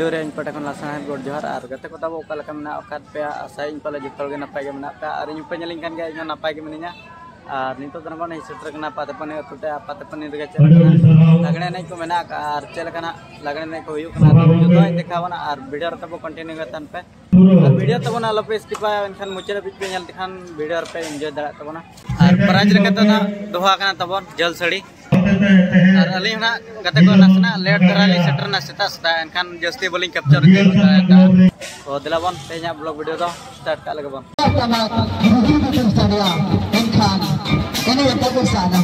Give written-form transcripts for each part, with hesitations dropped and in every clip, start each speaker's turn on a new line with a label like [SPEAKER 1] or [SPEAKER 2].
[SPEAKER 1] Hello रे पटे खन लासा गोड जोहार और गते को तब ओका लका मेना ओका पे आशा इन पले जतल गे नपाय गे मेना पे और इन पे नलिन कान गे इन नपाय गे मिनिया और नितो दनबन हिसेटर कना पातेपनी अतुटे पातेपनी रे चल लगने नहीं को मेना और चल कना लगने नहीं को हुयु कना जो तो देखावना और वीडियो तब कंटिन्यू गतन पे और वीडियो तबना आलो पे स्किप एनखान मुचरे बीच पे नेल तखान वीडियो पे एंजॉय दाड़ा तबना और प्राइज रे कते ना दोहा कना तबन जल सड़ी और अली ना गते को नसना लेट धराली सेटर ना सेता सेता एनखान जस्ती बोलिंग कैप्चर दे तो दिलाबन तेजा ब्लॉग वीडियो दो स्टार्ट का लगबन एनखान एने तक साना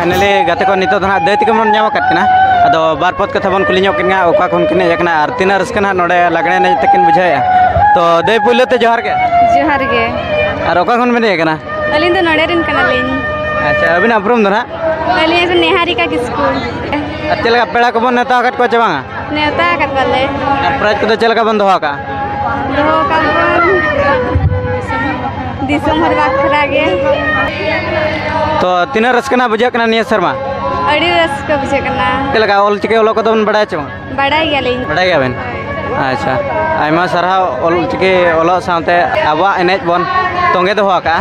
[SPEAKER 1] फाइनली गते को नितो ना दे तिके मन नाम कतना अदो बार पद कथा बन कुलिño किना ओका खन किने एकना आर तीना रस्कना नोडे लगने नै तकिन बुझाया तो दे पुले ते जोहार गे और ओका खन मेने एकना
[SPEAKER 2] अलिन तो नोडे रिन कना लेन
[SPEAKER 1] अच्छा अबिन अपरुम दना
[SPEAKER 2] अलिन से नेहारिका की स्कूल
[SPEAKER 1] अचलका पेड़ा को बन नेता कट को चबांगा
[SPEAKER 2] नेता कट बले
[SPEAKER 1] और प्राइज को चलका बन दोहा का
[SPEAKER 2] दिसंबर बाखरा गे
[SPEAKER 1] तो तीना रस्कना बुझा कना निया शर्मा
[SPEAKER 2] अड़ी रस्क बुझे कना
[SPEAKER 1] चलका ओल चिके ओलो को बन बड़ा च
[SPEAKER 2] बड़ा गेलिन
[SPEAKER 1] बड़ा गेबेन अच्छा आयमा सारा ओल चिके ओलो साथे आबा एनेज बन तोंगे दोहा का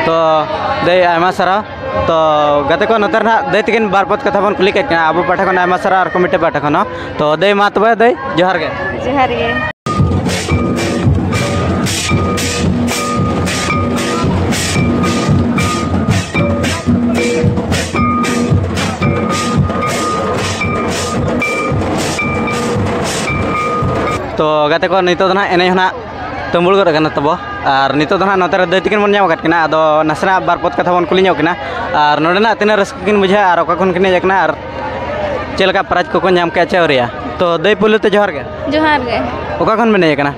[SPEAKER 1] तो दे आयमा सारा तो गते को नतर ना दे तिकिन बार पद कथा बन कुली के आबो पाठा को आयमा सारा और कमिटी पाठा को तो दे मा तबे दे जोहार गे तो गते को नितो ना एने ना तंबुल गद कना तबो और नितो ना नोते दे तिकिन मन नाम कतना अदो नसना बार पद कथा बन कुलिño कना और नोडेना तिना रस्किन बुझा और ओका खन किने एकना और चलका प्राइज को नाम के चौरिया तो दे पुले ते जोहार गे ओका खन मेने एकना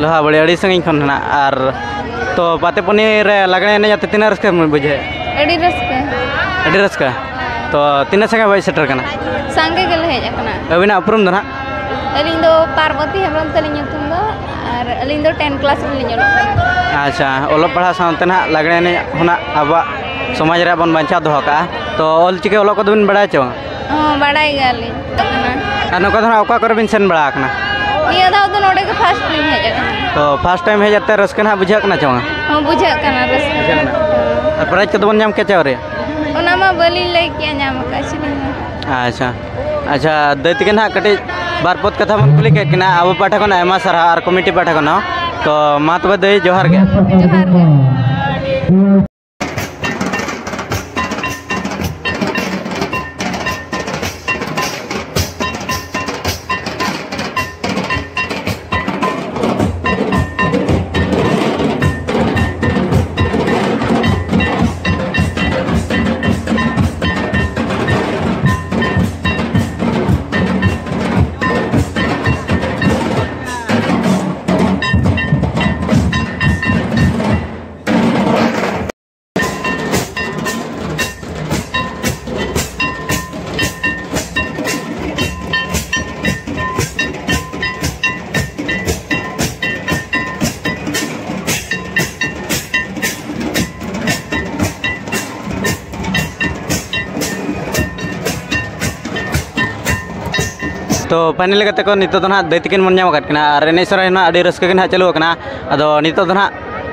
[SPEAKER 1] लोहा बड़ी अड़ी संगिन खन ना और तो पातेपनी रे लगने ने जाते तिना रस्क बुझे अड़ी रस्क तो तिना संगे बाई सेटर कना
[SPEAKER 2] संगे गेल हेज कना
[SPEAKER 1] अबिना अपरुम दना
[SPEAKER 2] अलिन दो पार्वती हेमरम तलिन तुम दो और अलिन दो 10 क्लास में लिño
[SPEAKER 1] अच्छा ओलो पढ़ा सानते ना लगने ने होना आबा समाज रे बन बांचा दोहा का तो ओल चिके ओलो को बिन बड़ा च
[SPEAKER 2] बड़ा गाली
[SPEAKER 1] और नका धरा ओका कर बिन सेन बड़ा कना
[SPEAKER 2] निया दाव तो नोडे के फर्स्ट टाइम हेज
[SPEAKER 1] तो फर्स्ट टाइम हेज जाते रस्कना बुझा कना च
[SPEAKER 2] बुझा कना रस्क
[SPEAKER 1] और प्राइज को बन नाम के चौरे
[SPEAKER 2] ओना मा बली ले के नाम का छी
[SPEAKER 1] अच्छा अच्छा दैतिके ना कटे बार पद कथा मन कुली के किना अब पाठा को आयमा सारा और कमिटी पाठा को तो मा तबे दे जोहार गे तो फाइनल करते को नितो तो ना दई तकिन मन नाम करना और एने सराय ना अड़ी रस्क के ना चालू करना अदो नितो तो ना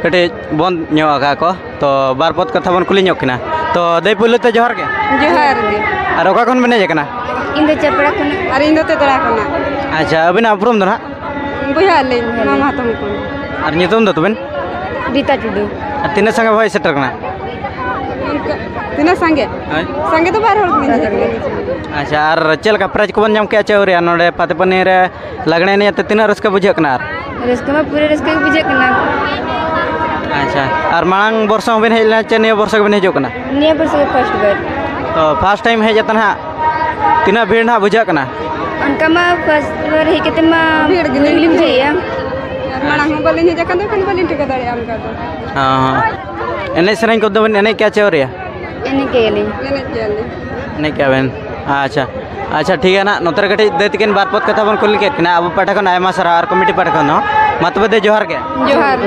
[SPEAKER 1] कटे बंद न्योगा को तो बार पद कथा बन कुली न्योकना तो दई पुलु ते जोहार के और ओका कोन बने जकना
[SPEAKER 2] इन दो चपड़ा कोना
[SPEAKER 3] और इन दो ते तड़ा कोना
[SPEAKER 1] अच्छा अबिन अपरुम दो ना
[SPEAKER 3] बुया ले मामा तुम को
[SPEAKER 1] और नितुम दो तबन
[SPEAKER 2] रीता टुडू
[SPEAKER 1] तीन संगे भाई सेटर करना
[SPEAKER 3] तीन संगे संगे तो बार होड़ नहीं
[SPEAKER 1] अच्छा और चल का प्राइज को बन जाम के चौरिया नोडे पातेपनी रे लगने ने ते तीन रस्क बुझे कना
[SPEAKER 2] रस्का में पूरे रस्का के बुझे कना
[SPEAKER 1] अच्छा और मांग वर्षों बिन हेला चे ने वर्ष बिन हेजो कना
[SPEAKER 2] निया पर से फर्स्ट बार
[SPEAKER 1] तो फर्स्ट टाइम हे जतन हा तीना भीड़ ना बुझे कना
[SPEAKER 2] उनका मा फर्स्ट बार हे केते मा
[SPEAKER 3] भीड़
[SPEAKER 2] गिली बुझेया
[SPEAKER 3] मांग बोले नहीं जकन तो बोले ठीक है हम का तो
[SPEAKER 1] हां एने सराई को दबन एने क्या चौरिया
[SPEAKER 2] एने केली
[SPEAKER 1] एने क्या बेन अच्छा अच्छा ठीक है ना नोतर कटी दे तकिन बार पद कथा बन कुल के ना अब पाठा को आयमा सारा और कमिटी पाठा को मतबे दे जोहार के
[SPEAKER 3] जोहार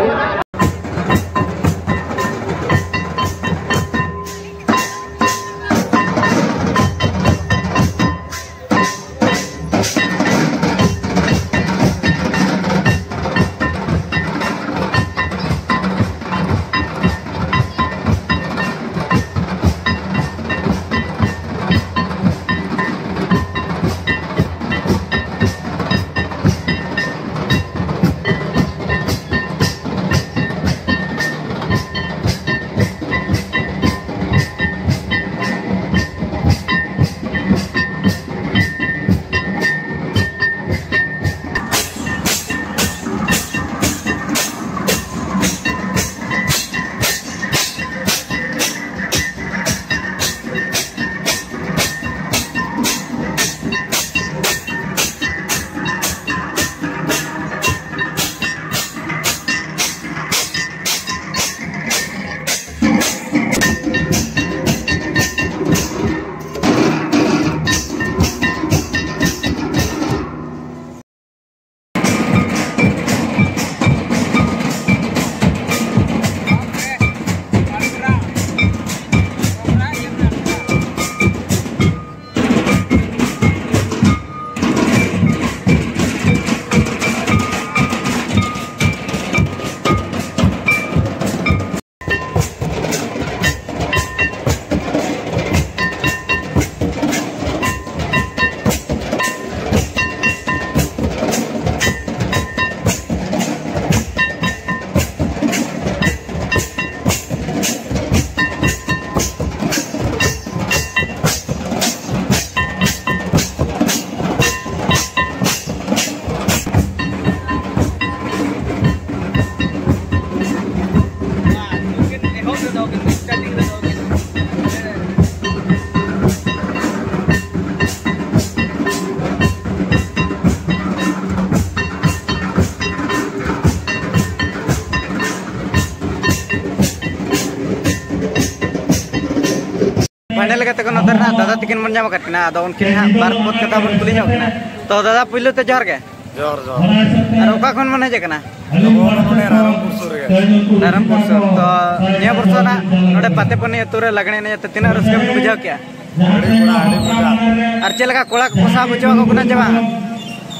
[SPEAKER 1] फाइनल करते को नोतर ना दादा तकिन मन नाम करना अदो उनकिन हा बार पद कथा बन कुली न्योकना तो दादा पुलु ते जोहार के
[SPEAKER 4] जोर जोर
[SPEAKER 1] और ओका कोन मन हेज कना
[SPEAKER 4] रायरंगपुर सुर के
[SPEAKER 1] रायरंगपुर सुर तो निया वर्ष ना नोडे पातेपनी अतु रे लगने ने ते तीन रस्क बन बुझाव क्या
[SPEAKER 4] आड़ी पूरा
[SPEAKER 1] और चलका कोला को पोसा बुझवा को कुना जवा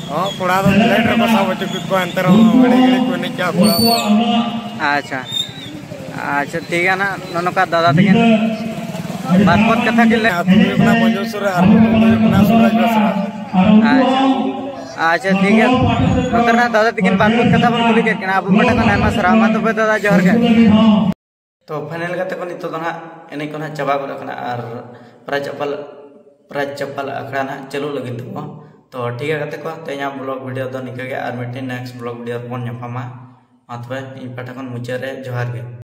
[SPEAKER 4] हां कोड़ा दो लेट रे बसा बच्चे को अंतर गड़ी गड़ी को नहीं क्या कोड़ा
[SPEAKER 1] अच्छा अच्छा ठीक है ना ननका दादा तकिन बार पद कथा के ले
[SPEAKER 4] आतु अपना मंजूर आर अपना सूरज बसरा
[SPEAKER 1] अच्छा ठीक है नोतर ना दादा तकिन बार पद कथा बन कुली के ना अब मटा का नाम सरा मा तो दादा जोहार के तो फाइनल करते को नितो ना एने को ना चबा को रखना और प्राइज चप्पल अखड़ा ना चालू लगी तो ठीक है करते को तेना ब्लॉग वीडियो तो निका के और मिटे नेक्स्ट ब्लॉग वीडियो बन ᱧᱟᱯᱟᱢᱟ ᱢᱟ ᱛᱚᱵᱮ ᱤᱧ ᱯᱟᱴᱟ ᱠᱷᱚᱱ ᱢᱩᱪᱟᱹᱫ ᱨᱮ ᱡᱚᱦᱟᱨ ᱜᱮ।